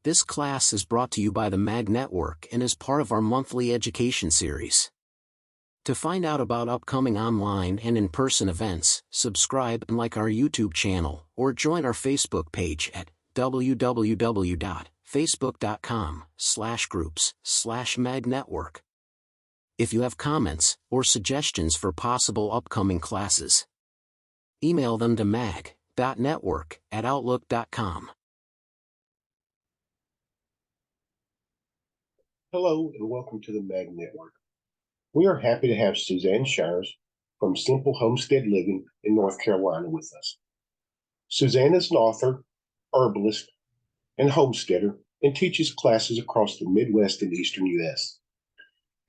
This class is brought to you by the M.A.G Network and is part of our monthly education series. To find out about upcoming online and in-person events, subscribe and like our YouTube channel, or join our Facebook page at www.facebook.com/groups/M.A.G Network. If you have comments or suggestions for possible upcoming classes, email them to mag.network@outlook.com. Hello and welcome to the M.A.G Network. We are happy to have Suzanne Shires from Simple Homestead Living in North Carolina with us. Suzanne is an author, herbalist, and homesteader and teaches classes across the Midwest and Eastern U.S.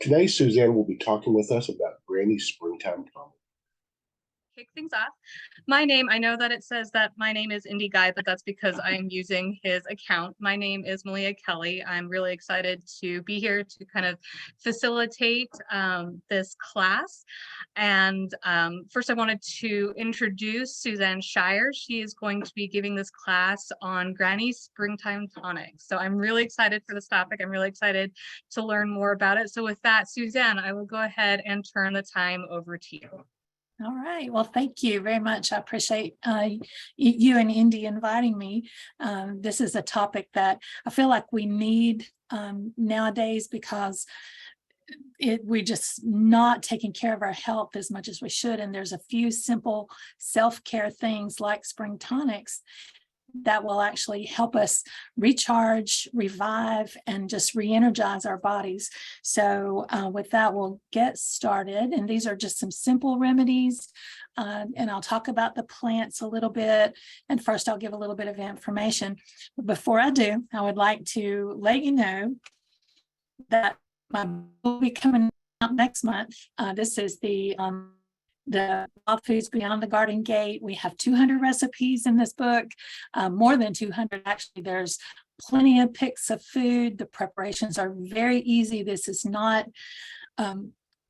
Today, Suzanne will be talking with us about Grannies Spring Tonic. Kick things off. My name, I know that it says that my name is Indie Guy, but that's because I'm using his account. My name is Malia Kelly. I'm really excited to be here to kind of facilitate this class. And first I wanted to introduce Suzanne Shires. She is going to be giving this class on Grannies Spring Tonic. So I'm really excited for this topic. I'm really excited to learn more about it. So with that, Suzanne, I will go ahead and turn the time over to you. All right. Well, thank you very much. I appreciate you and Indy inviting me. This is a topic that I feel like we need nowadays because we're just not taking care of our health as much as we should. And there's a few simple self-care things like spring tonics that will actually help us recharge, revive, and just re-energize our bodies. So with that, we'll get started. And these are just some simple remedies. And I'll talk about the plants a little bit. And first, I'll give a little bit of information. But before I do, I would like to let you know that my book will be coming out next month. This is the Wild Foods Beyond the Garden Gate. We have 200 recipes in this book, more than 200 actually. There's plenty of pics of food. The preparations are very easy. This is not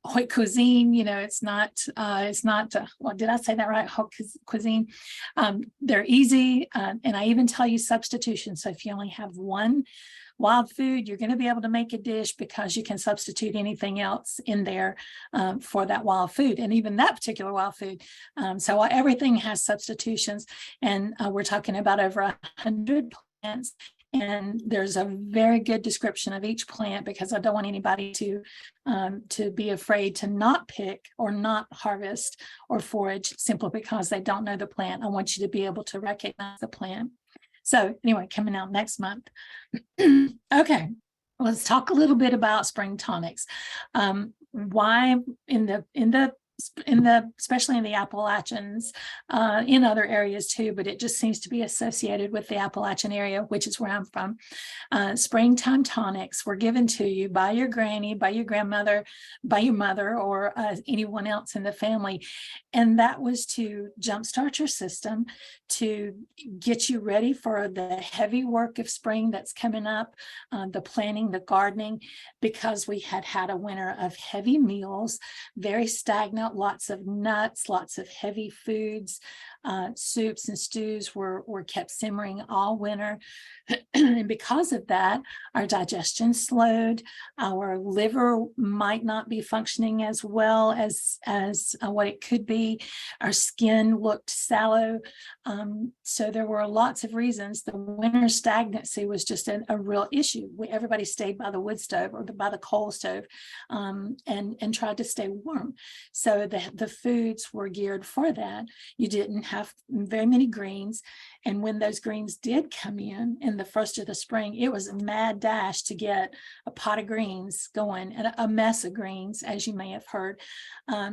haute cuisine, it's not, well, did I say that right? Haute cuisine. They're easy. And I even tell you substitution. So if you only have one wild food, you're going to be able to make a dish because you can substitute anything else in there for that wild food, and even that particular wild food. So everything has substitutions, and we're talking about over 100 plants. And there's a very good description of each plant because I don't want anybody to be afraid to not pick or not harvest or forage simply because they don't know the plant. I want you to be able to recognize the plant. So anyway, coming out next month. Okay, let's talk a little bit about spring tonics. Why especially in the Appalachians, in other areas too, but it just seems to be associated with the Appalachian area, which is where I'm from. Springtime tonics were given to you by your granny, by your grandmother, by your mother, or anyone else in the family. And that was to jumpstart your system, to get you ready for the heavy work of spring that's coming up, the planting, the gardening, because we had had a winter of heavy meals, very stagnant, lots of nuts, lots of heavy foods, soups and stews were kept simmering all winter. And because of that, our digestion slowed, our liver might not be functioning as well as what it could be. Our skin looked sallow. So there were lots of reasons. The winter stagnancy was just a real issue. Everybody stayed by the wood stove or by the coal stove and tried to stay warm. So the foods were geared for that. You didn't have very many greens. And when those greens did come in the first of the spring, it was a mad dash to get a pot of greens going, and a mess of greens, as you may have heard.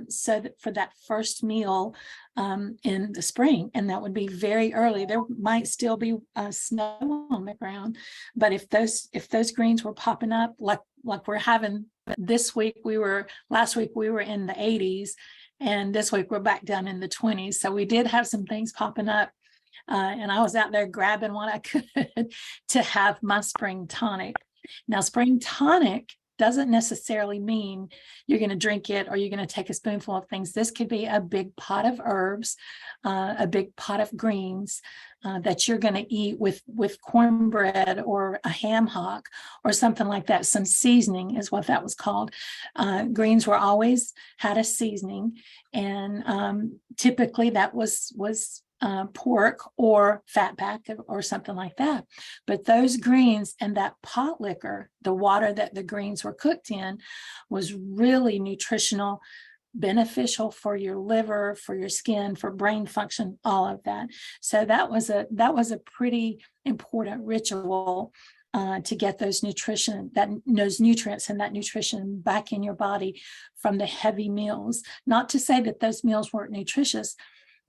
So that for that first meal in the spring, and that would be very early, there might still be snow on the ground. But if those greens were popping up like we're having this week, last week we were in the 80s, and this week we're back down in the 20s. So we did have some things popping up. And I was out there grabbing what I could to have my spring tonic. Now, spring tonic doesn't necessarily mean you're going to drink it or you're going to take a spoonful of things. This could be a big pot of herbs, a big pot of greens that you're going to eat with cornbread or a ham hock or something like that. Some seasoning is what that was called. Greens were always had a seasoning, and typically that was pork or fatback or something like that. But those greens and that pot liquor, the water that the greens were cooked in, was really nutritional, beneficial for your liver, for your skin, for brain function, all of that. So that was a pretty important ritual to get those nutrients and that nutrition back in your body from the heavy meals. Not to say that those meals weren't nutritious,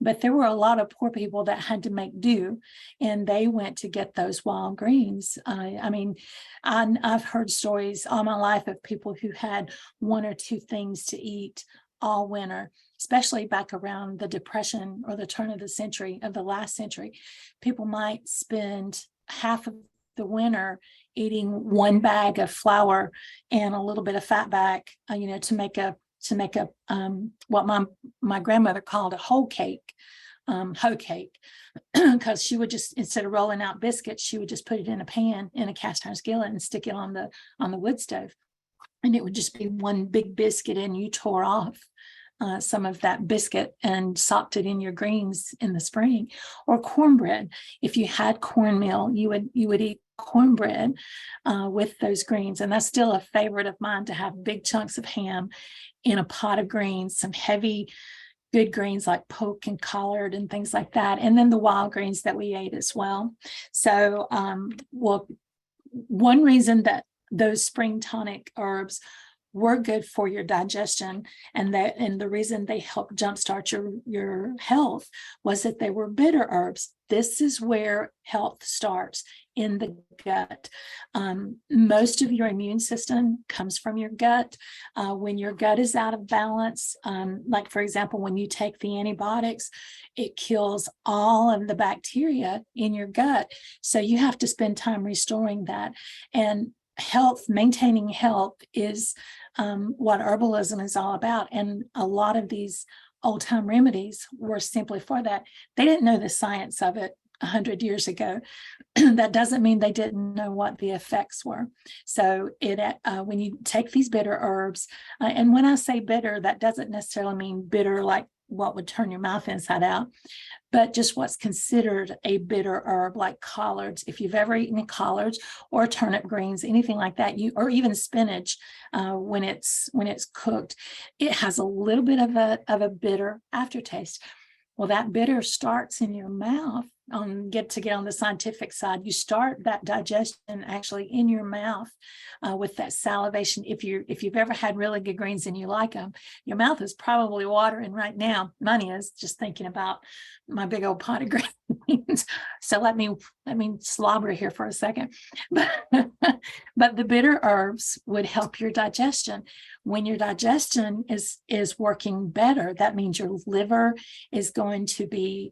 but there were a lot of poor people that had to make do, and they went to get those wild greens. I've heard stories all my life of people who had one or two things to eat all winter, especially back around the Depression or the turn of the last century. People might spend half of the winter eating one bag of flour and a little bit of fatback, to make a what my grandmother called a hoe cake, because she would just, instead of rolling out biscuits, she would just put it in a pan in a cast iron skillet and stick it on the wood stove, and it would just be one big biscuit, and you tore off some of that biscuit and sopped it in your greens in the spring. Or cornbread. If you had cornmeal, you would eat cornbread with those greens. And that's still a favorite of mine, to have big chunks of ham in a pot of greens, some heavy, good greens like poke and collard and things like that. And then the wild greens that we ate as well. So, one reason that those spring tonic herbs were good for your digestion, and the reason they help jumpstart your health, was that they were bitter herbs. This is where health starts, in the gut. Most of your immune system comes from your gut. When your gut is out of balance, like for example, when you take the antibiotics, it kills all of the bacteria in your gut. So you have to spend time restoring that. And maintaining health is what herbalism is all about. And a lot of these old time remedies were simply for that. They didn't know the science of it 100 years ago. That doesn't mean they didn't know what the effects were. So when you take these bitter herbs, and when I say bitter, that doesn't necessarily mean bitter like what would turn your mouth inside out, but just what's considered a bitter herb, like collards. If you've ever eaten collards or turnip greens, anything like that, or even spinach, when it's cooked, it has a little bit of a bitter aftertaste. Well, that bitter starts in your mouth. Get on the scientific side, you start that digestion actually in your mouth with that salivation. If you've ever had really good greens and you like them, your mouth is probably watering right now. Mine is, just thinking about my big old pot of greens. So let me slobber here for a second. But the bitter herbs would help your digestion. When your digestion is working better, that means your liver is going to be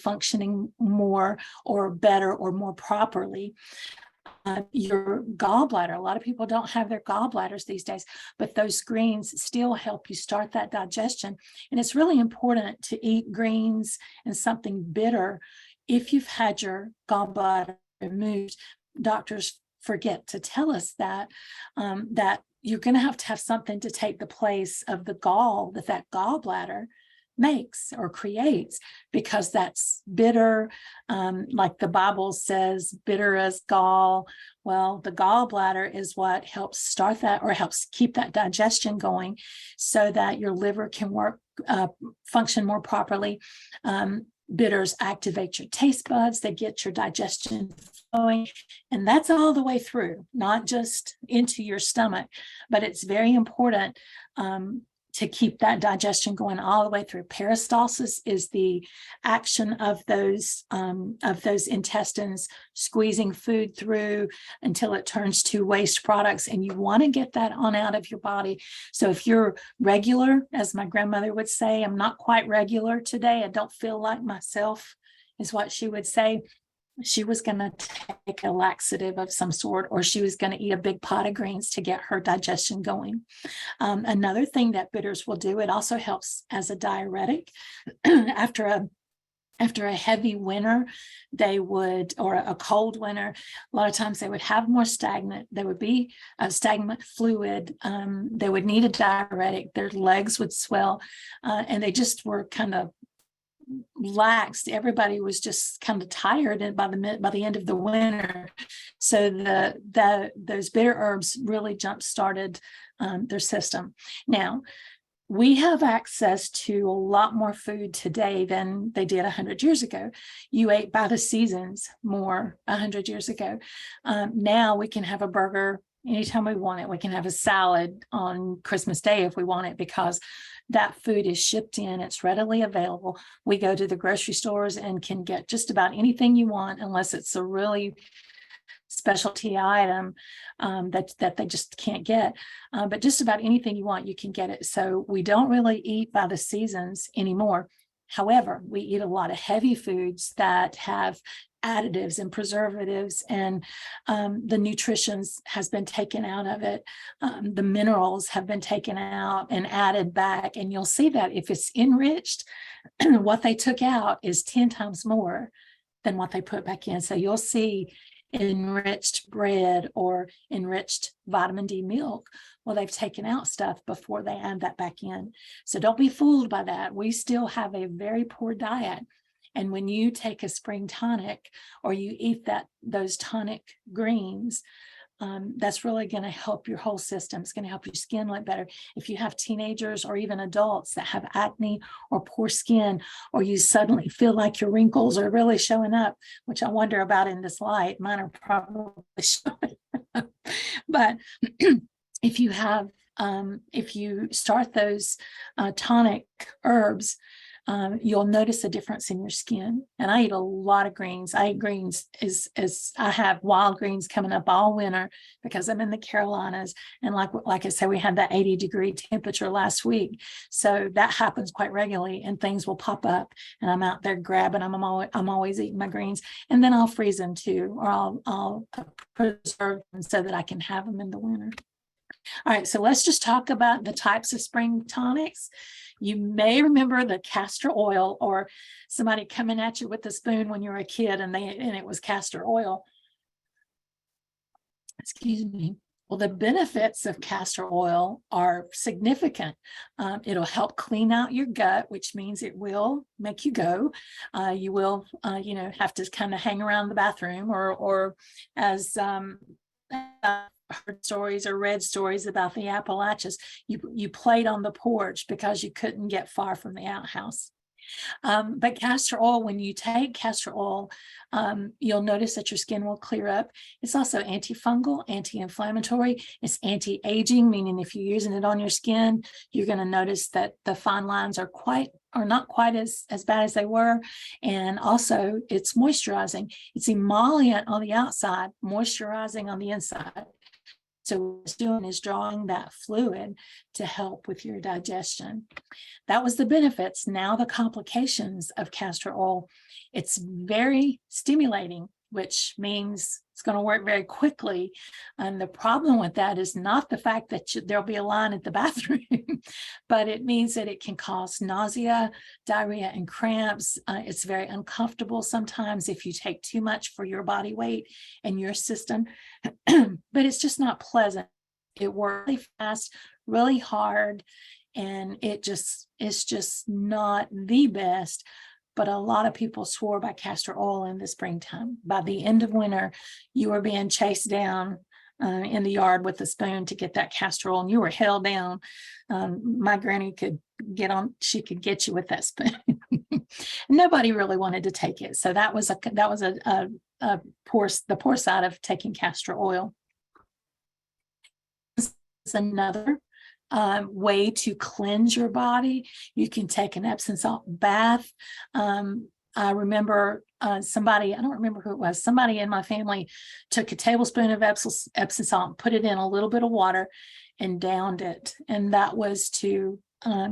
functioning more or better or more properly. Your gallbladder, a lot of people don't have their gallbladders these days, but those greens still help you start that digestion. And it's really important to eat greens and something bitter if you've had your gallbladder removed. Doctors forget to tell us that you're going to have something to take the place of the gall that gallbladder makes or creates, because that's bitter. Like the Bible says, bitter as gall. Well, the gallbladder is what helps start that, or helps keep that digestion going, so that your liver can function more properly. Bitters activate your taste buds. They get your digestion flowing, and that's all the way through, not just into your stomach, but it's very important to keep that digestion going all the way through. Peristalsis is the action of those intestines squeezing food through until it turns to waste products, and you want to get that on out of your body. So if you're regular, as my grandmother would say, I'm not quite regular today, I don't feel like myself, is what she would say. she was going to take a laxative of some sort, or she was going to eat a big pot of greens to get her digestion going. Another thing that bitters will do, it also helps as a diuretic. After a heavy winter, they would, or a cold winter, a lot of times they would have more stagnant. There would be a stagnant fluid. They would need a diuretic. Their legs would swell, and they just were kind of laxed. Everybody was just kind of tired, and by the end of the winter, so those bitter herbs really jump started their system. Now, we have access to a lot more food today than they did 100 years ago. You ate by the seasons more 100 years ago. Now we can have a burger anytime we want it. We can have a salad on Christmas Day if we want it, because that food is shipped in. It's readily available. We go to the grocery stores and can get just about anything you want, unless it's a really specialty item that they just can't get. But just about anything you want, you can get it. So we don't really eat by the seasons anymore. However, we eat a lot of heavy foods that have additives and preservatives, and the nutrition has been taken out of it. The minerals have been taken out and added back. And you'll see that if it's enriched, what they took out is 10 times more than what they put back in. So you'll see enriched bread or enriched vitamin D milk. Well, they've taken out stuff before they add that back in. So don't be fooled by that. We still have a very poor diet. And when you take a spring tonic, or you eat those tonic greens, that's really going to help your whole system. It's going to help your skin look better. If you have teenagers or even adults that have acne or poor skin, or you suddenly feel like your wrinkles are really showing up, which I wonder about in this light, mine are probably showing up. But if you start those tonic herbs, you'll notice a difference in your skin. And I eat a lot of greens. I eat greens as I have wild greens coming up all winter because I'm in the Carolinas. And like I said, we had that 80-degree temperature last week. So that happens quite regularly, and things will pop up, and I'm out there grabbing them. I'm always eating my greens, and then I'll freeze them too, or I'll preserve them so that I can have them in the winter. All right, so let's just talk about the types of spring tonics. You may remember the castor oil, or somebody coming at you with a spoon when you were a kid and it was castor oil. Excuse me. Well, the benefits of castor oil are significant. It'll help clean out your gut, which means it will make you go. You will, have to kind of hang around the bathroom, or as heard stories or read stories about the Appalachians, you played on the porch because you couldn't get far from the outhouse. But castor oil, when you take castor oil, you'll notice that your skin will clear up. It's also antifungal, anti-inflammatory. It's anti-aging, meaning if you're using it on your skin, you're going to notice that the fine lines are not quite as bad as they were. And also it's moisturizing. It's emollient on the outside, moisturizing on the inside. So what it's doing is drawing that fluid to help with your digestion. That was the benefits. Now the complications of castor oil. It's very stimulating, which means it's going to work very quickly. And the problem with that is not the fact that there'll be a line at the bathroom, but it means that it can cause nausea, diarrhea, and cramps. It's very uncomfortable sometimes if you take too much for your body weight and your system, but it's just not pleasant. It works really fast, really hard, and it's just not the best. But a lot of people swore by castor oil in the springtime. By the end of winter, you were being chased down in the yard with a spoon to get that castor oil, and you were held down. My granny could she could get you with that spoon. Nobody really wanted to take it. So that was the poor side of taking castor oil. It's another way to cleanse your body. You can take an Epsom salt bath. I remember somebody, I don't remember who it was, somebody in my family took a tablespoon of Epsom salt and put it in a little bit of water and downed it. And that was to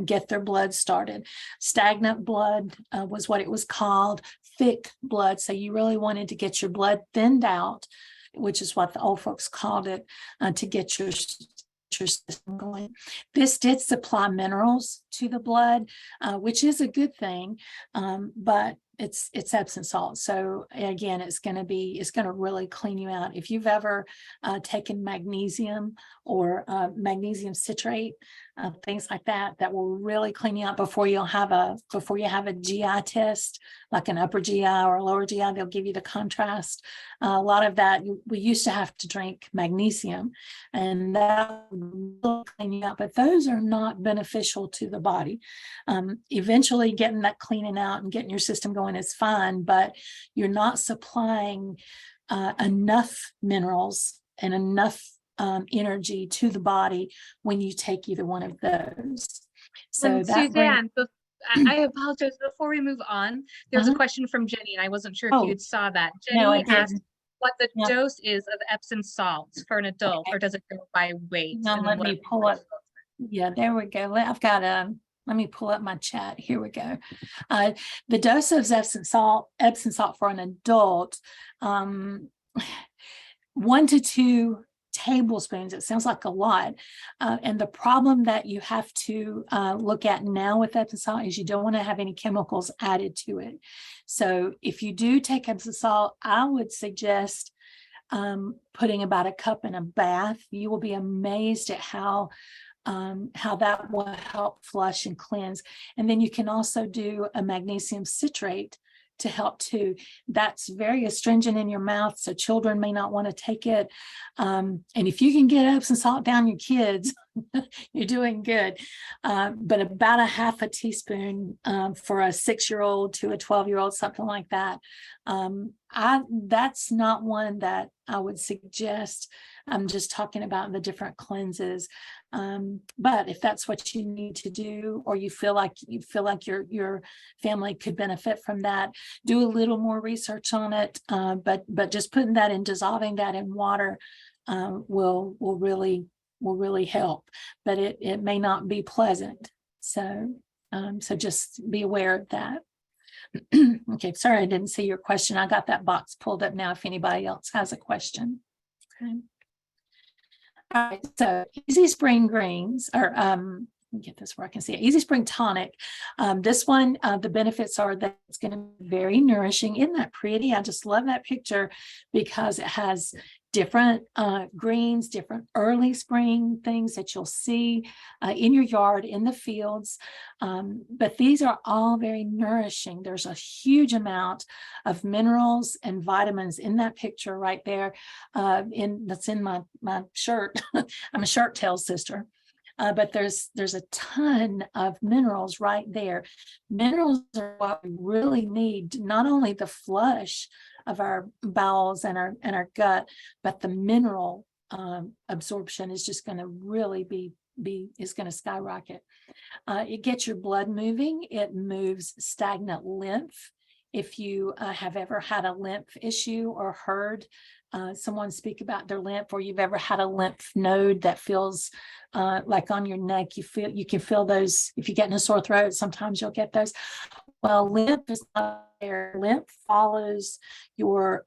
get their blood started. Stagnant blood was what it was called. thick blood. So you really wanted to get your blood thinned out, which is what the old folks called it, to get your system going. This did supply minerals to the blood, which is a good thing, but it's Epsom salt. So again, it's going to really clean you out. If you've ever taken magnesium or magnesium citrate, things like that, that will really clean you out before you have a GI test, like an upper GI or a lower GI. They'll give you the contrast. A lot of that, we used to have to drink magnesium, and that will clean you out, but those are not beneficial to the body. Eventually getting that cleaning out and getting your system going is fine, but you're not supplying enough minerals and enough energy to the body when you take either one of those. So that Suzanne, I apologize. Before we move on, there's a question from Jenny, and I wasn't sure if you had saw that. Jenny asked what the dose is of Epsom salt for an adult, or does it go by weight? Now let me pull up. Yeah, there we go. I've got let me pull up my chat. Here we go. The dose of Epsom salt for an adult, 1 to 2 tablespoons. It sounds like a lot. And the problem that you have to look at now with Epsom salt is you don't want to have any chemicals added to it. So if you do take Epsom salt, I would suggest putting about a cup in a bath. You will be amazed at how that will help flush and cleanse. And then you can also do a magnesium citrate to help too. That's very astringent in your mouth, so children may not want to take it. And if you can get Epsom salt down your kids, you're doing good. But about a half a teaspoon for a 6-year-old to a 12-year-old, something like that. That's not one that I would suggest. I'm just talking about the different cleanses. But if that's what you need to do, or you feel like your family could benefit from that, do a little more research on it. But just putting that in, dissolving that in water will really help. But it may not be pleasant. So just be aware of that. Okay, sorry, I didn't see your question. I got that box pulled up now if anybody else has a question. Okay. All right, so Easy Spring Greens, or let me get this where I can see it. Easy Spring Tonic. This one, the benefits are that it's going to be very nourishing. Isn't that pretty? I just love that picture because it has different greens, different early spring things that you'll see in your yard, in the fields. But these are all very nourishing. There's a huge amount of minerals and vitamins in that picture right there. That's in my shirt. I'm a shirt tail sister. But there's a ton of minerals right there. Minerals are what we really need, not only the flush of our bowels and our gut, but the mineral absorption is just going to really is going to skyrocket. It gets your blood moving. It moves stagnant lymph. If you have ever had a lymph issue or heard someone speak about their lymph, or you've ever had a lymph node that feels like on your neck, you can feel those. If you get in a sore throat, sometimes you'll get those. Well, lymph is not there. Lymph follows your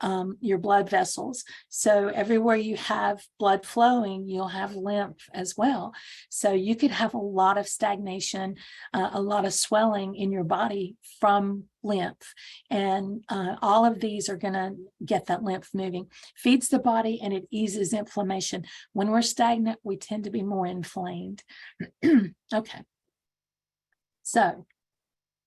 blood vessels. So everywhere you have blood flowing, you'll have lymph as well. So you could have a lot of stagnation, a lot of swelling in your body from lymph. And all of these are going to get that lymph moving. Feeds the body and it eases inflammation. When we're stagnant, we tend to be more inflamed. Okay. So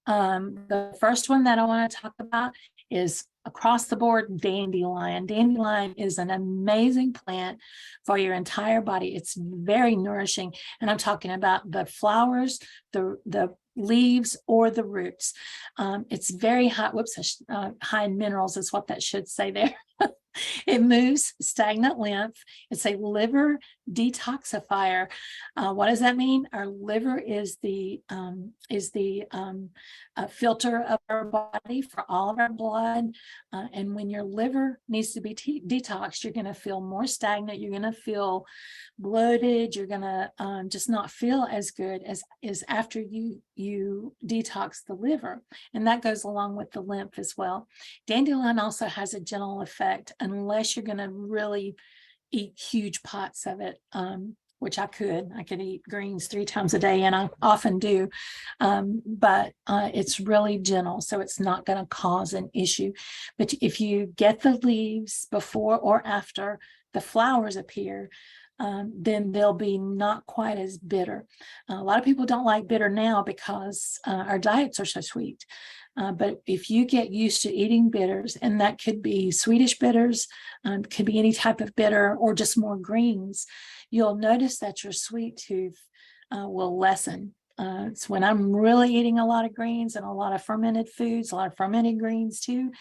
the first one that I want to talk about is across the board dandelion. Dandelion is an amazing plant for your entire body. It's very nourishing. And I'm talking about the flowers, the leaves, or the roots. It's very high, high in minerals is what that should say there. It moves stagnant lymph. It's a liver detoxifier. What does that mean? Our liver is the filter of our body for all of our blood. And when your liver needs to be detoxed, you're going to feel more stagnant. You're going to feel bloated. You're going to just not feel as good as after you detox the liver. And that goes along with the lymph as well. Dandelion also has a gentle effect unless you're going to really eat huge pots of it, which I could eat greens 3 times a day, and I often do, but it's really gentle, so it's not going to cause an issue. But if you get the leaves before or after the flowers appear, then they'll be not quite as bitter. A lot of people don't like bitter now because our diets are so sweet. But if you get used to eating bitters, and that could be Swedish bitters, could be any type of bitter, or just more greens, you'll notice that your sweet tooth will lessen. It's when I'm really eating a lot of greens and a lot of fermented foods, a lot of fermented greens too,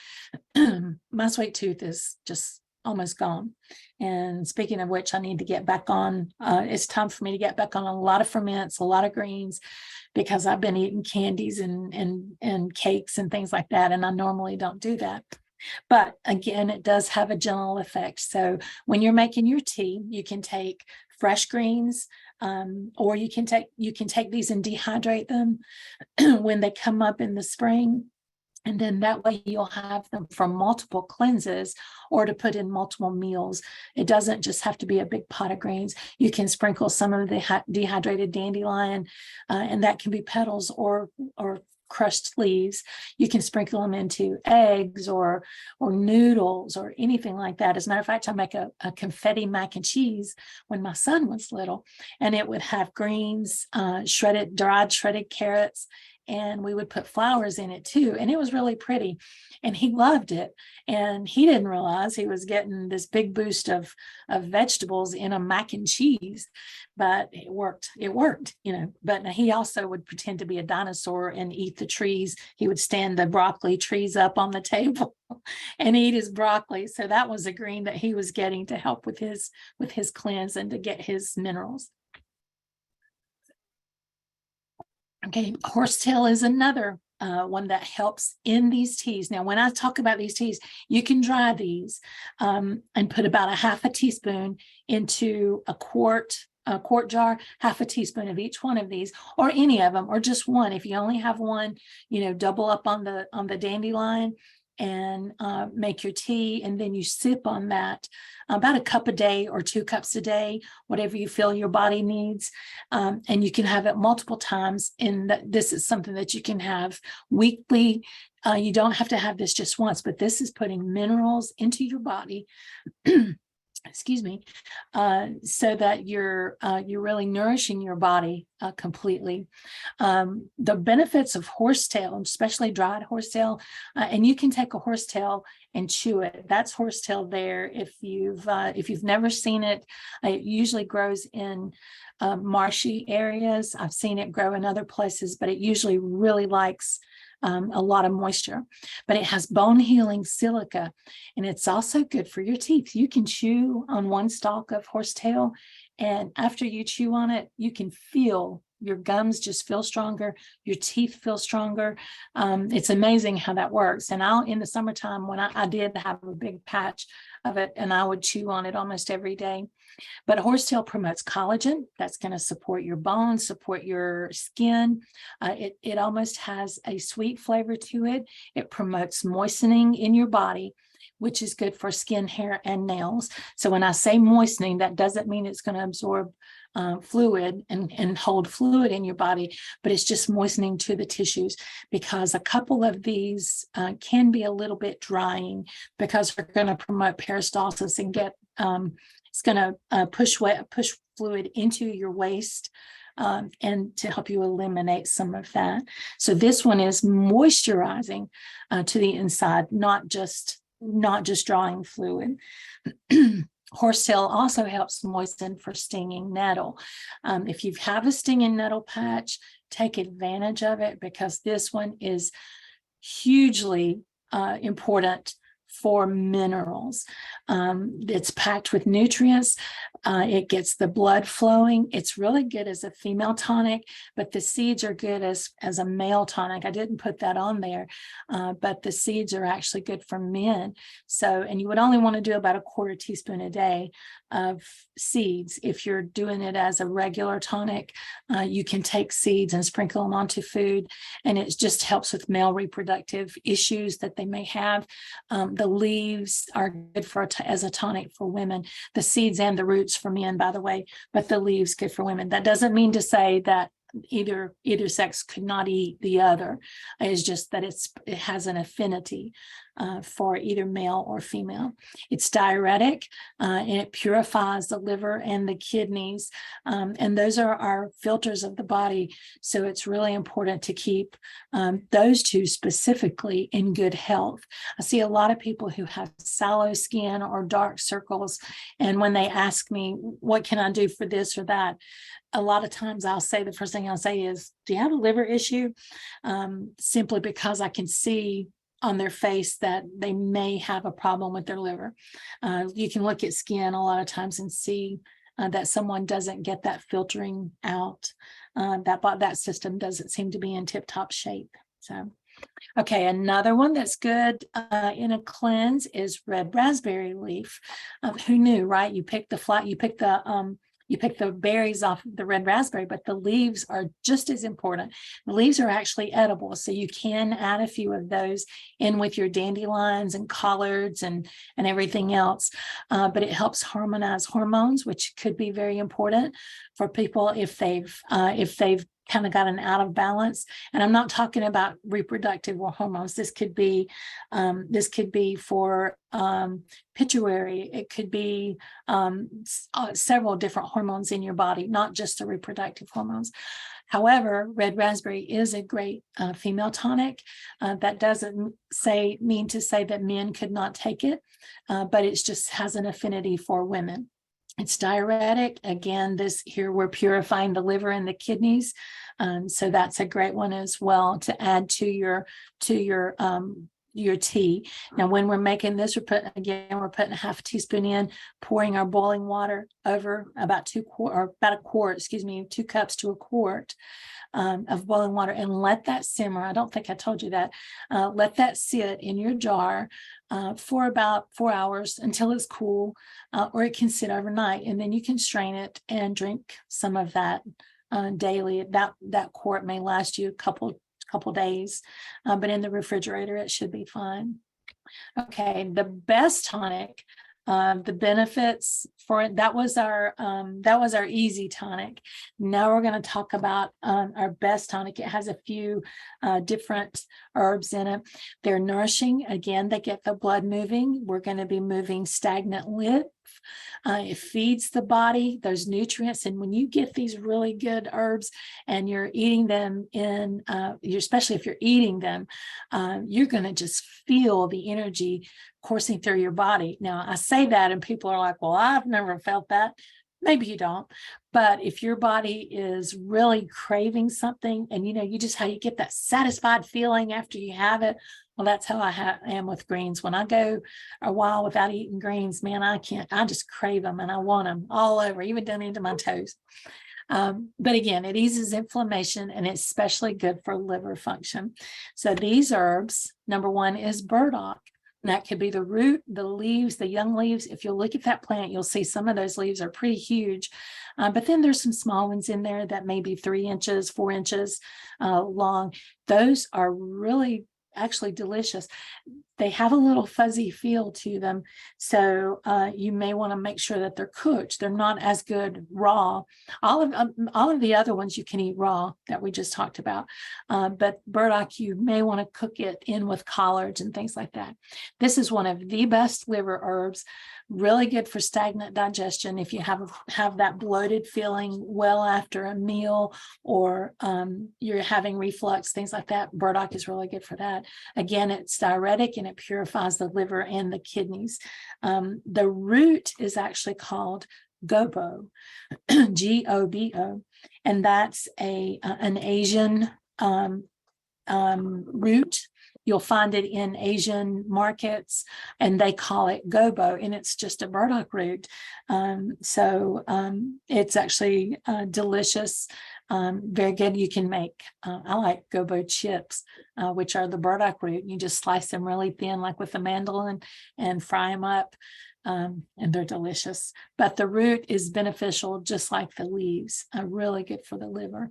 my sweet tooth is just almost gone. And speaking of which, I need to get back on. It's time for me to get back on a lot of ferments, a lot of greens, because I've been eating candies and cakes and things like that, and I normally don't do that. But again, it does have a gentle effect. So when you're making your tea, you can take fresh greens, or you can take these and dehydrate them when they come up in the spring. And then that way you'll have them for multiple cleanses or to put in multiple meals. It doesn't just have to be a big pot of greens. You can sprinkle some of the dehydrated dandelion, and that can be petals or crushed leaves. You can sprinkle them into eggs or noodles or anything like that. As a matter of fact, I make a confetti mac and cheese when my son was little, and it would have greens, dried shredded carrots, and we would put flowers in it too. And it was really pretty. And he loved it. And he didn't realize he was getting this big boost of vegetables in a mac and cheese, but it worked. It worked, But he also would pretend to be a dinosaur and eat the trees. He would stand the broccoli trees up on the table and eat his broccoli. So that was a green that he was getting to help with his cleanse and to get his minerals. Okay, horsetail is another one that helps in these teas. Now, when I talk about these teas, you can dry these and put about a half a teaspoon into a quart jar, half a teaspoon of each one of these, or any of them, or just one. If you only have one, double up on the dandelion and make your tea, and then you sip on that about a cup a day or 2 cups a day, whatever you feel your body needs. And you can have it multiple times. And this is something that you can have weekly. You don't have to have this just once, but this is putting minerals into your body. Excuse me, so that you're really nourishing your body completely. The benefits of horsetail, especially dried horsetail, and you can take a horsetail and chew it. That's horsetail there. If you've never seen it, it usually grows in marshy areas. I've seen it grow in other places, but it usually really likes a lot of moisture. But it has bone healing silica, and it's also good for your teeth. You can chew on one stalk of horsetail, and after you chew on it, you can feel your gums just feel stronger, your teeth feel stronger. It's amazing how that works. And in the summertime, when I did have a big patch of it, and I would chew on it almost every day. But horsetail promotes collagen. That's going to support your bones, support your skin. It almost has a sweet flavor to it. It promotes moistening in your body, which is good for skin, hair, and nails. So when I say moistening, that doesn't mean it's going to absorb fluid and hold fluid in your body, but it's just moistening to the tissues, because a couple of these can be a little bit drying, because they're going to promote peristalsis and get it's going to push fluid into your waist, and to help you eliminate some of that. So this one is moisturizing to the inside, not just drawing fluid. Horsetail also helps moisten for stinging nettle. If you have a stinging nettle patch, take advantage of it, because this one is hugely important for minerals. It's packed with nutrients. It gets the blood flowing. It's really good as a female tonic, but the seeds are good as a male tonic. I didn't put that on there, but the seeds are actually good for men. So, and you would only want to do about a quarter teaspoon a day of seeds. If you're doing it as a regular tonic, you can take seeds and sprinkle them onto food, and it just helps with male reproductive issues that they may have. The leaves are good for as a tonic for women, the seeds and the roots for men, by the way, but the leaves good for women. That doesn't mean to say that either sex could not eat the other. It's just that it has an affinity for either male or female. It's diuretic, and it purifies the liver and the kidneys, and those are our filters of the body. So it's really important to keep those two specifically in good health. I see a lot of people who have sallow skin or dark circles, and when they ask me, what can I do for this or that? A lot of times I'll say, the first thing I'll say is, do you have a liver issue? Simply because I can see on their face that they may have a problem with their liver. You can look at skin a lot of times and see that someone doesn't get that filtering out. That system doesn't seem to be in tip-top shape. So, okay, another one that's good in a cleanse is red raspberry leaf. Who knew, right? You pick the berries off the red raspberry, but the leaves are just as important. The leaves are actually edible, so you can add a few of those in with your dandelions and collards and everything else. But it helps harmonize hormones, which could be very important for people if they've kind of got an out of balance. And I'm not talking about reproductive or hormones. This could be for pituitary. It could be several different hormones in your body, not just the reproductive hormones. However, red raspberry is a great female tonic. That doesn't mean to say that men could not take it, but it just has an affinity for women. It's diuretic. Again, we're purifying the liver and the kidneys. So that's a great one as well to add to your tea. Now, when we're making this, we're putting a half a teaspoon in, pouring our boiling water over about 2 cups to a quart of boiling water, and let that simmer. I don't think I told you that. Let that sit in your jar for about 4 hours until it's cool, or it can sit overnight, and then you can strain it and drink some of that daily. That quart may last you a couple days, but in the refrigerator it should be fine. Okay, the best tonic, the Benifits for it, that was our easy tonic. Now we're going to talk about our best tonic. It has a few different herbs in it. They're nourishing. Again, they get the blood moving. We're going to be moving stagnant lymph. It feeds the body those nutrients, and when you get these really good herbs and you're eating them especially if you're eating them, you're going to just feel the energy coursing through your body. Now, I say that and people are like, well, I've never felt that. Maybe you don't, but if your body is really craving something, and you just how you get that satisfied feeling after you have it, well, that's how I am with greens. When I go a while without eating greens, man, I just crave them and I want them all over, even down into my toes. But again, it eases inflammation, and it's especially good for liver function. So these herbs, number one is burdock. And that could be the root, the leaves, the young leaves. If you'll look at that plant, you'll see some of those leaves are pretty huge. But then there's some small ones in there that may be 3 inches, 4 inches long. Those are really actually delicious. They have a little fuzzy feel to them. So you may want to make sure that they're cooked. They're not as good raw. All of the other ones you can eat raw that we just talked about. But burdock, you may want to cook it in with collards and things like that. This is one of the best liver herbs. Really good for stagnant digestion. If you have that bloated feeling well after a meal, or you're having reflux, things like that, burdock is really good for that. Again, it's diuretic and it purifies the liver and the kidneys. The root is actually called gobo, G-O-B-O, and that's an Asian root. You'll find it in Asian markets, and they call it gobo, and it's just a burdock root. It's actually delicious, very good. You can make, I like gobo chips, which are the burdock root. You just slice them really thin, like with a mandolin, and fry them up, and they're delicious. But the root is beneficial, just like the leaves, really good for the liver.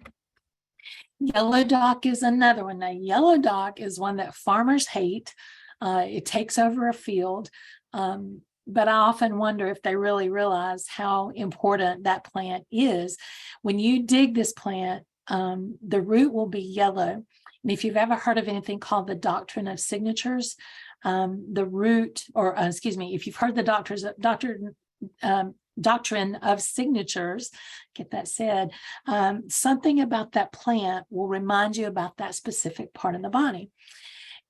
Yellow dock is another one. Now, yellow dock is one that farmers hate. It takes over a field, but I often wonder if they really realize how important that plant is. When you dig this plant, the root will be yellow. And if you've ever heard of anything called the doctrine of signatures, the root, or if you've heard the doctrine of signatures, get that said, something about that plant will remind you about that specific part of the body.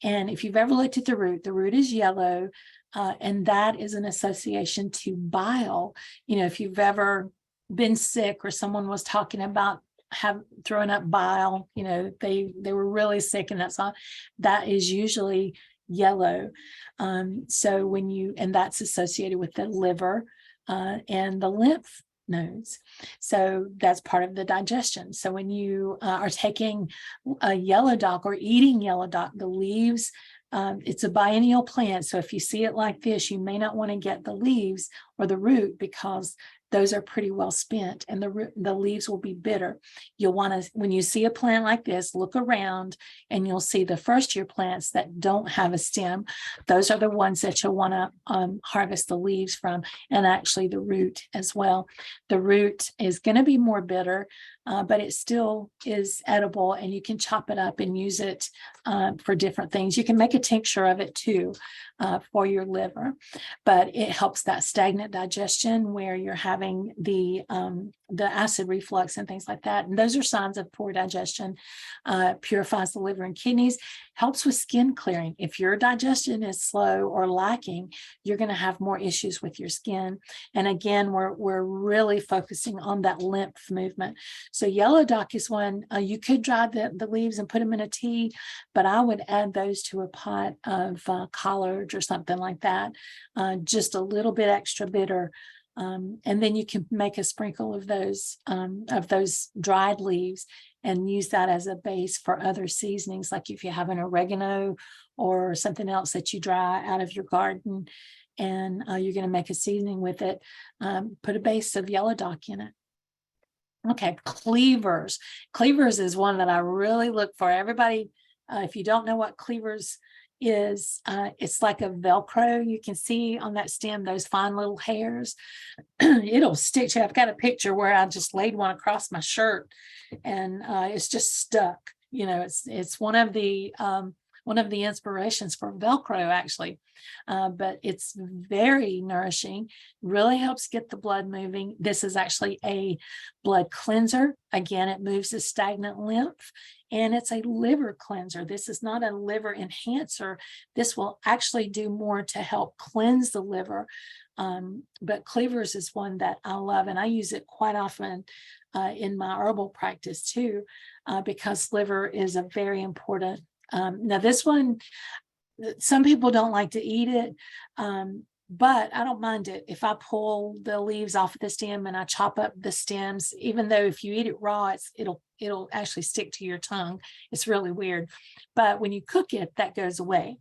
And if you've ever looked at the root is yellow, and that is an association to bile. You know, if you've ever been sick or someone was talking about throwing up bile, you know, they were really sick, and that is usually yellow. So and that's associated with the liver and the lymph nodes. So that's part of the digestion. So when you are taking a yellow dock or eating yellow dock, the leaves, it's a biennial plant. So if you see it like this, you may not want to get the leaves or the root, because those are pretty well spent, and the leaves will be bitter. You'll want to, when you see a plant like this, look around, and you'll see the first year plants that don't have a stem. Those are the ones that you'll want to harvest the leaves from, and actually the root as well. The root is going to be more bitter, but it still is edible, and you can chop it up and use it for different things. You can make a tincture of it too for your liver, but it helps that stagnant digestion where you're having the acid reflux and things like that. And those are signs of poor digestion. Purifies the liver and kidneys, helps with skin clearing. If your digestion is slow or lacking, you're going to have more issues with your skin. And again, we're really focusing on that lymph movement. So yellow dock is one. You could dry the leaves and put them in a tea, but I would add those to a pot of collards or something like that, just a little bit extra bitter. And then you can make a sprinkle of those dried leaves and use that as a base for other seasonings, like if you have an oregano or something else that you dry out of your garden, and you're going to make a seasoning with it, put a base of yellow dock in it. Okay, cleavers. Cleavers is one that I really look for. Everybody, if you don't know what cleavers is, it's like a Velcro. You can see on that stem those fine little hairs. It'll stick to. I've got a picture where I just laid one across my shirt, and it's just stuck. You know, it's one of the inspirations for Velcro, actually. But it's very nourishing, really helps get the blood moving. This is actually a blood cleanser. Again, it moves the stagnant lymph, and it's a liver cleanser. This is not a liver enhancer. This will actually do more to help cleanse the liver. But cleavers is one that I love, and I use it quite often in my herbal practice too, because liver is a very important. Now this one, some people don't like to eat it, but I don't mind it. If I pull the leaves off of the stem and I chop up the stems, even though if you eat it raw, it'll actually stick to your tongue. It's really weird. But when you cook it, that goes away.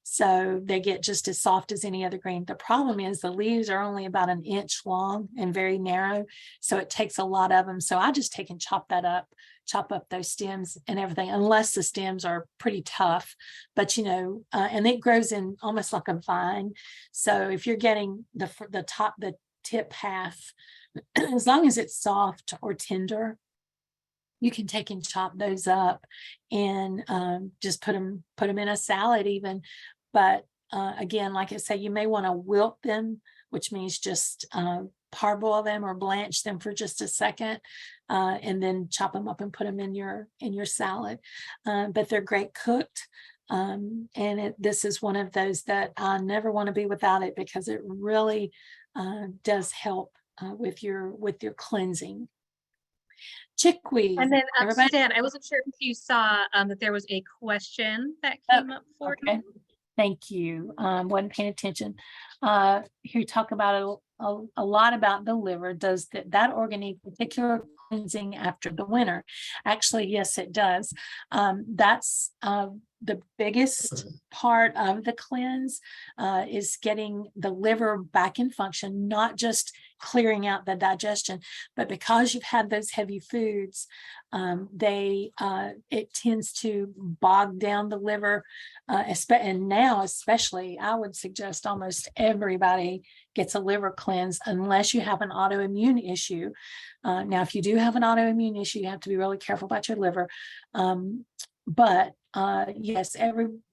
So they get just as soft as any other green. The problem is the leaves are only about an inch long and very narrow. So it takes a lot of them. So I just take and chop up those stems and everything, unless the stems are pretty tough. But, you know, and it grows in almost like a vine. So if you're getting the tip half, as long as it's soft or tender, you can take and chop those up and just put them in a salad even. But again, like I say, you may want to wilt them, which means just parboil them or blanch them for just a second, and then chop them up and put them in your salad. But they're great cooked. And this is one of those that I never want to be without it, because it really does help with your cleansing. Chickweed. And then Everybody. Suzanne, I wasn't sure if you saw that there was a question that Oh, came up for okay. you. Thank you. Wasn't paying attention. Here you talk about a lot about the liver. Does that organ need particular cleansing after the winter? Actually, yes, it does. That's the biggest part of the cleanse is getting the liver back in function, not just clearing out the digestion, but because you've had those heavy foods, it tends to bog down the liver, and now especially, I would suggest almost everybody gets a liver cleanse unless you have an autoimmune issue. Now, if you do have an autoimmune issue, you have to be really careful about your liver. But yes,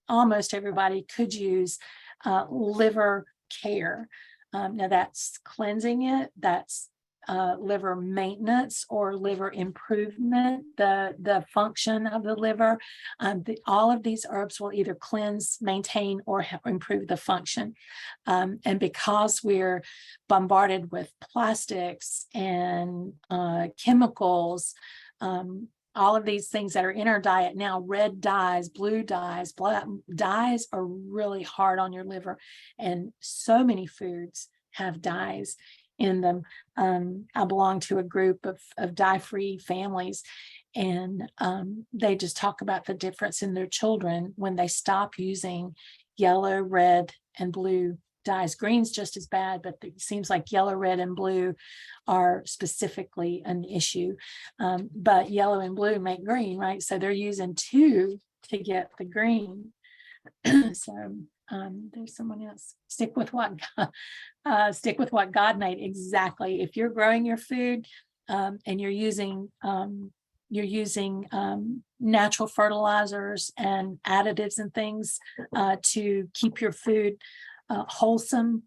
almost everybody could use liver care. Now that's cleansing it, that's liver maintenance or liver improvement, the function of the liver. All of these herbs will either cleanse, maintain, or improve the function. And because we're bombarded with plastics and chemicals, all of these things that are in our diet now, red dyes, blue dyes, black dyes are really hard on your liver. And so many foods have dyes in them. I belong to a group of dye-free families, and they just talk about the difference in their children when they stop using yellow, red, and blue dyes. Green's just as bad, but it seems like yellow, red, and blue are specifically an issue. But yellow and blue make green, right? So they're using two to get the green. So there's someone else. Stick with what God made. Exactly. If you're growing your food and you're using natural fertilizers and additives and things to keep your food wholesome,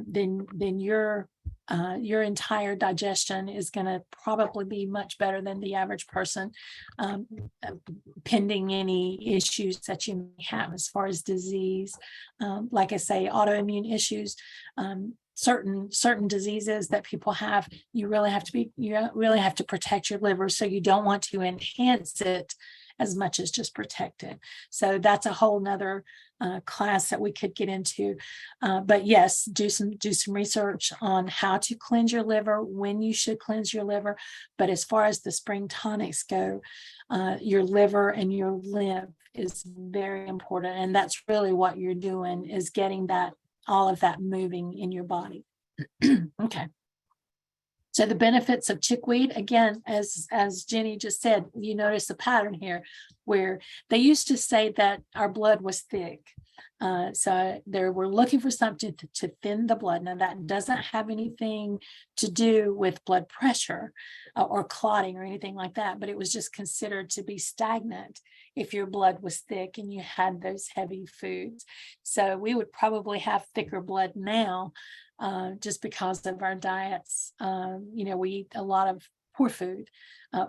then your entire digestion is going to probably be much better than the average person, pending any issues that you may have as far as disease. Like I say, autoimmune issues, certain diseases that people have, you really have to protect your liver. So you don't want to enhance it as much as just protect it. So that's a whole nother class that we could get into. But yes, do some research on how to cleanse your liver, when you should cleanse your liver. But as far as the spring tonics go, your liver and your lymph is very important. And that's really what you're doing, is getting all of that moving in your body. Okay. So the benefits of chickweed, again, as Jenny just said, you notice a pattern here where they used to say that our blood was thick. So they were looking for something to thin the blood. Now that doesn't have anything to do with blood pressure or clotting or anything like that, but it was just considered to be stagnant if your blood was thick and you had those heavy foods. So we would probably have thicker blood now, just because of our diets. We eat a lot of poor food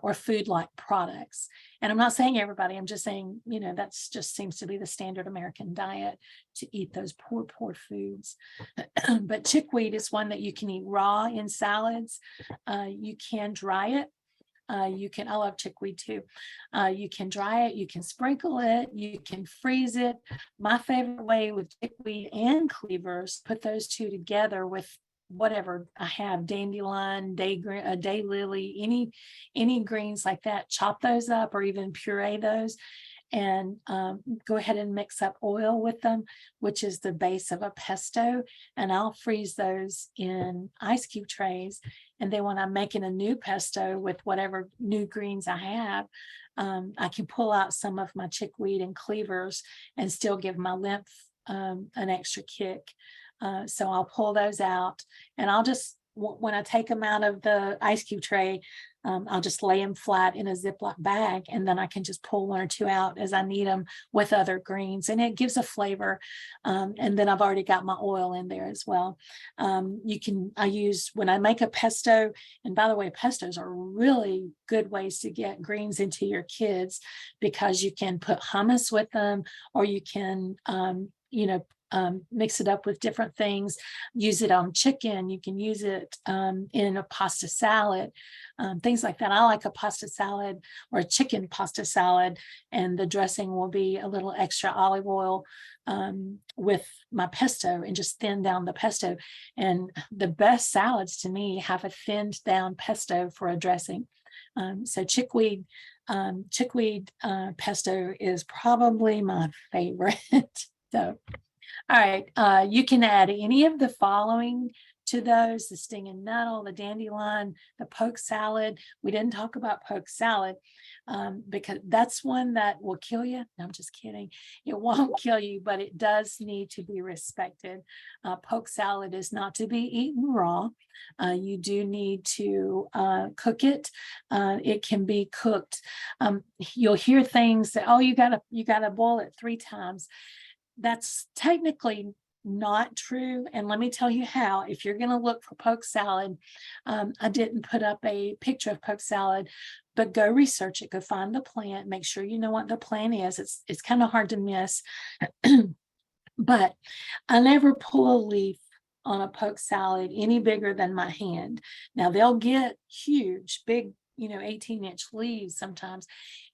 or food-like products. And I'm not saying everybody, I'm just saying, that's just seems to be the standard American diet, to eat those poor foods. But chickweed is one that you can eat raw in salads. You can dry it. I love chickweed too. You can dry it, you can sprinkle it, you can freeze it. My favorite way with chickweed and cleavers, put those two together with whatever I have, dandelion, daylily, any greens like that, chop those up or even puree those, and go ahead and mix up oil with them, which is the base of a pesto. And I'll freeze those in ice cube trays. And then when I'm making a new pesto with whatever new greens I have, I can pull out some of my chickweed and cleavers and still give my lymph an extra kick. So I'll pull those out, and I'll just, when I take them out of the ice cube tray, I'll just lay them flat in a Ziploc bag, and then I can just pull one or two out as I need them with other greens, and it gives a flavor. And then I've already got my oil in there as well. I use, when I make a pesto, and by the way, pestos are really good ways to get greens into your kids, because you can put hummus with them, or you can, mix it up with different things, use it on chicken. You can use it in a pasta salad, things like that. I like a pasta salad or a chicken pasta salad, and the dressing will be a little extra olive oil with my pesto, and just thin down the pesto. And the best salads to me have a thinned down pesto for a dressing. So chickweed pesto is probably my favorite. So, all right, you can add any of the following to those: the stinging nettle, the dandelion, the poke salad. We didn't talk about poke salad because that's one that will kill you. No, I'm just kidding. It won't kill you, but it does need to be respected. Poke salad is not to be eaten raw. You do need to cook it. It can be cooked. You'll hear things that, oh, you gotta boil it 3 times. That's technically not true. And let me tell you how. If you're going to look for poke salad, I didn't put up a picture of poke salad, but go research it. Go find the plant. Make sure you know what the plant is. It's kind of hard to miss. But I never pull a leaf on a poke salad any bigger than my hand. Now they'll get huge, big, 18-inch leaves sometimes.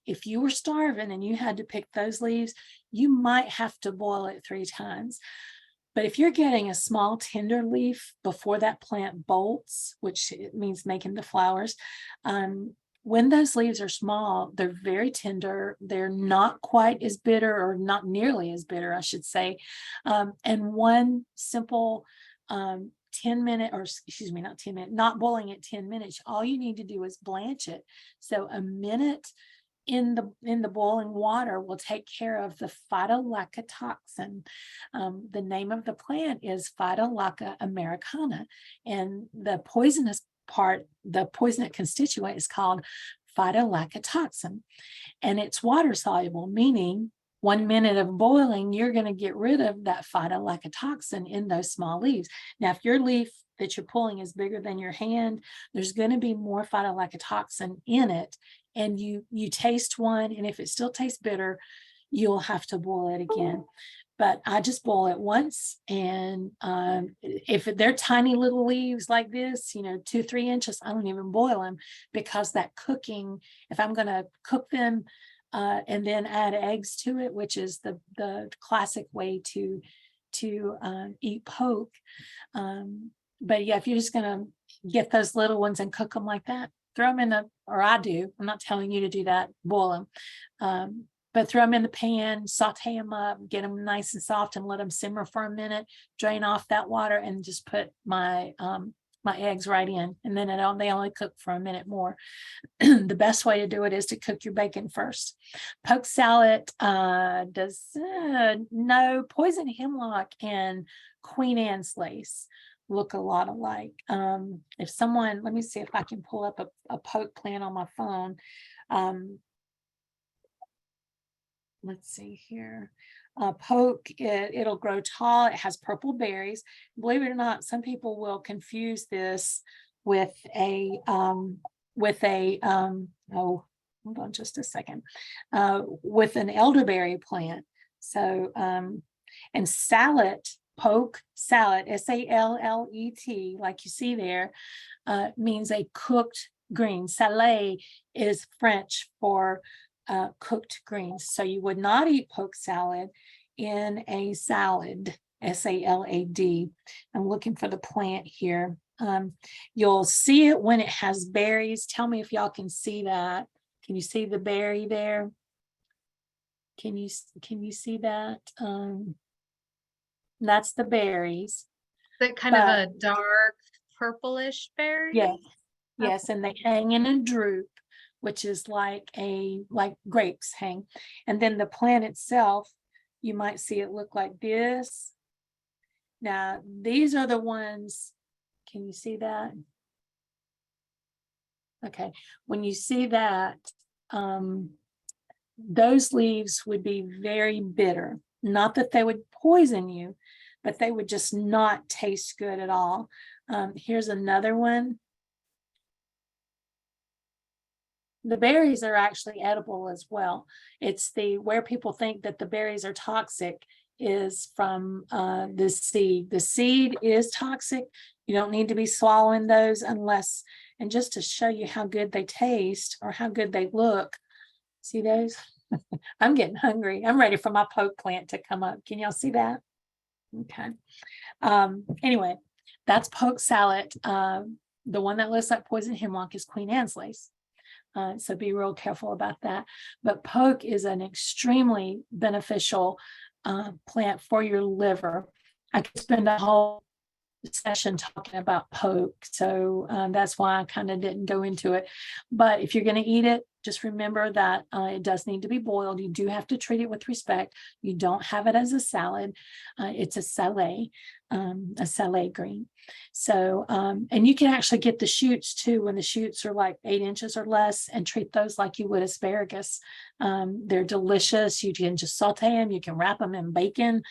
If you were starving and you had to pick those leaves, you might have to boil it 3 times. But if you're getting a small tender leaf before that plant bolts, which it means making the flowers, when those leaves are small, they're very tender. They're not quite as bitter, or not nearly as bitter, I should say. And one simple 10-minute, or excuse me, not 10 minutes, not boiling it 10 minutes. All you need to do is blanch it. So a minute in the boiling water will take care of the phytolactotoxin. The name of the plant is Phytolacca americana, and the poisonous part, the poisonous constituent, is called phytolactotoxin, and it's water soluble, meaning 1 minute of boiling, you're going to get rid of that phytolactotoxin in those small leaves. Now, if your leaf that you're pulling is bigger than your hand, there's going to be more phytolactotoxin in it. And you taste one, and if it still tastes bitter, you'll have to boil it again. But I just boil it once, and if they're tiny little leaves like this, 2-3 inches, I don't even boil them, because that cooking, if I'm going to cook them and then add eggs to it, which is the classic way to eat poke. But yeah, if you're just going to get those little ones and cook them like that, throw them in or I do, I'm not telling you to do that, boil them. But throw them in the pan, saute them up, get them nice and soft, and let them simmer for a minute, drain off that water, and just put my eggs right in. And then they only cook for a minute more. The best way to do it is to cook your bacon first. Poke salad does no, poison hemlock and Queen Anne's lace look a lot alike. If someone, let me see if I can pull up a poke plant on my phone. Let's see here. Poke, it'll grow tall. It has purple berries. Believe it or not, some people will confuse this with a oh, hold on just a second, with an elderberry plant. So, and salad, poke salad, S-A-L-L-E-T, like you see there, means a cooked green. Salé is French for cooked greens. So you would not eat poke salad in a salad, S-A-L-A-D. I'm looking for the plant here. You'll see it when it has berries. Tell me if y'all can see that. Can you see the berry there? Can you see that? That's the berries. Is it kind of a dark purplish berry? Yes, yes, and they hang in a droop, which is like grapes hang. And then the plant itself, you might see it look like this. Now, these are the ones, can you see that? Okay, when you see that, those leaves would be very bitter. Not that they would poison you, but they would just not taste good at all. Here's another one. The berries are actually edible as well. It's where people think that the berries are toxic is from the seed. The seed is toxic. You don't need to be swallowing those unless, and just to show you how good they taste or how good they look, see those? I'm getting hungry. I'm ready for my poke plant to come up. Can y'all see that? Okay. Anyway, that's poke salad. The one that looks like poison hemlock is Queen Anne's lace. So be real careful about that. But poke is an extremely beneficial plant for your liver. I could spend a whole session talking about poke, so that's why I kind of didn't go into it. But if you're going to eat it, just remember that it does need to be boiled. You do have to treat it with respect. You don't have it as a salad. It's a salad green. So and you can actually get the shoots too, when the shoots are like 8 inches or less, and treat those like you would asparagus. They're delicious. You can just saute them. You can wrap them in bacon,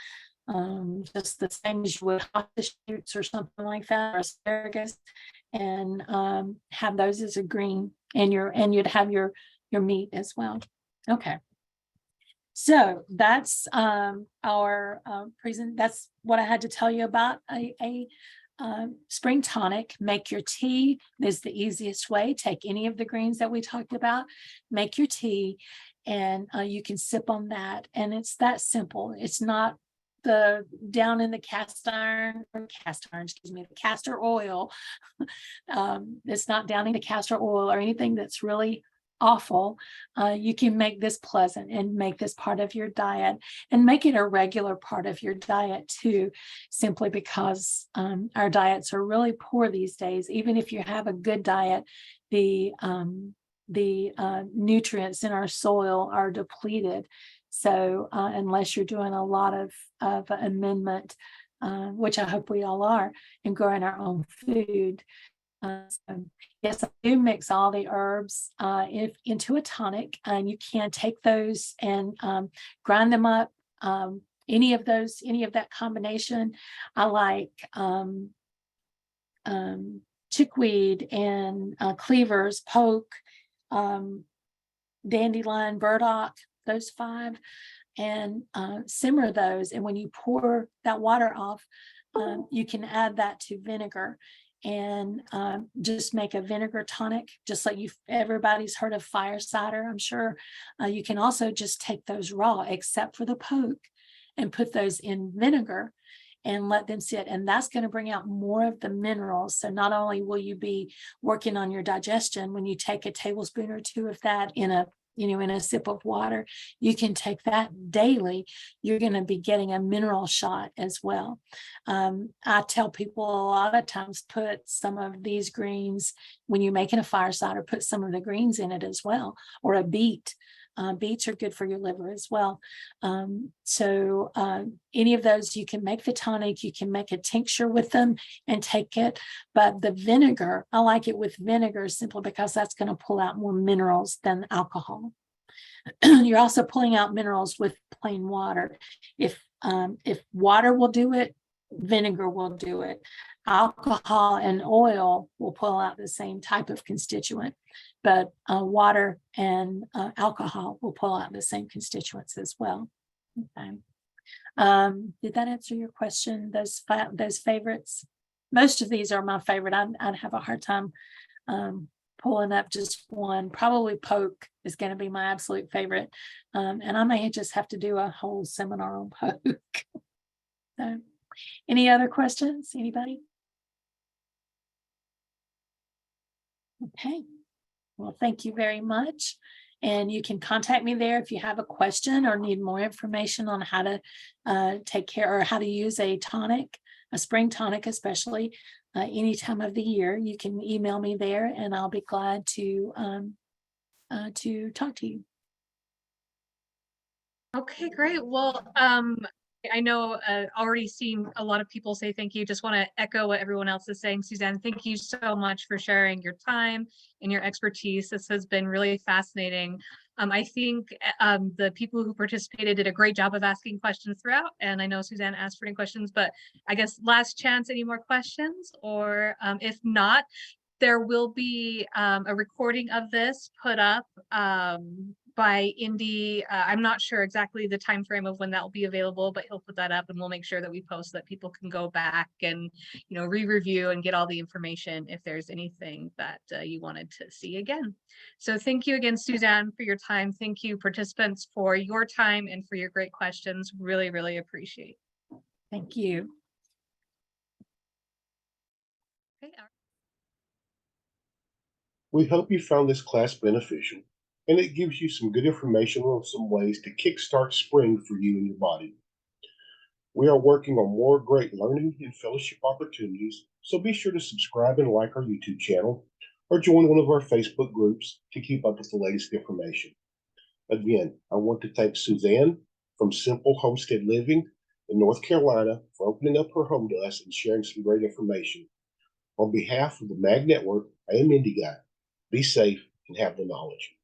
just the same as you would hot shoots or something like that, or asparagus, and have those as a green, and you'd have your meat as well. Okay, so that's our present. That's what I had to tell you about a spring tonic. Make your tea is the easiest way. Take any of the greens that we talked about, make your tea, and you can sip on that, and it's that simple. It's not the down in the castor oil. It's not downing the castor oil or anything that's really awful. You can make this pleasant and make this part of your diet, and make it a regular part of your diet too, simply because our diets are really poor these days. Even if you have a good diet, the nutrients in our soil are depleted. So unless you're doing a lot of amendment, which I hope we all are, and growing our own food. So yes, I do mix all the herbs into a tonic, and you can take those and grind them up. Any of that combination. I like chickweed and cleavers, poke, dandelion, burdock, those 5, and simmer those. And when you pour that water off, you can add that to vinegar, and just make a vinegar tonic, just like everybody's heard of fire cider, I'm sure. You can also just take those raw, except for the poke, and put those in vinegar and let them sit, and that's going to bring out more of the minerals. So not only will you be working on your digestion, when you take a tablespoon or 2 of that in a sip of water, you can take that daily. You're going to be getting a mineral shot as well. I tell people a lot of times, put some of these greens, when you're making a fire cider, put some of the greens in it as well, or a beet. Beets are good for your liver as well. So any of those, you can make the tonic, you can make a tincture with them and take it. But the vinegar, I like it with vinegar simply because that's going to pull out more minerals than alcohol. You're also pulling out minerals with plain water. If water will do it, vinegar will do it. Alcohol and oil will pull out the same type of constituent, but water and alcohol will pull out the same constituents as well. Okay. Did that answer your question? Those favorites? Most of these are my favorite. I'd have a hard time pulling up just one. Probably poke is going to be my absolute favorite, and I may just have to do a whole seminar on poke. So, any other questions? Anybody? Okay. Well, thank you very much. And you can contact me there if you have a question or need more information on how to take care, or how to use a tonic, a spring tonic, especially any time of the year. You can email me there, and I'll be glad to talk to you. Okay, great. Well, I know already seen a lot of people say thank you. Just want to echo what everyone else is saying. Suzanne, thank you so much for sharing your time and your expertise. This has been really fascinating. I think the people who participated did a great job of asking questions throughout, and I know Suzanne asked for any questions, but I guess last chance, any more questions? Or if not, there will be a recording of this put up by Indy. I'm not sure exactly the time frame of when that will be available, but he'll put that up and we'll make sure that we post so that people can go back and, you know, re-review and get all the information if there's anything that you wanted to see again. So thank you again, Suzanne, for your time. Thank you, participants, for your time and for your great questions. Really, really appreciate. Thank you. Okay. We hope you found this class beneficial, and it gives you some good information on some ways to kickstart spring for you and your body. We are working on more great learning and fellowship opportunities, so be sure to subscribe and like our YouTube channel or join one of our Facebook groups to keep up with the latest information. Again, I want to thank Suzanne from Simple Homestead Living in North Carolina for opening up her home to us and sharing some great information. On behalf of the M.A.G Network, I am Indy Guy. Be safe and have the knowledge.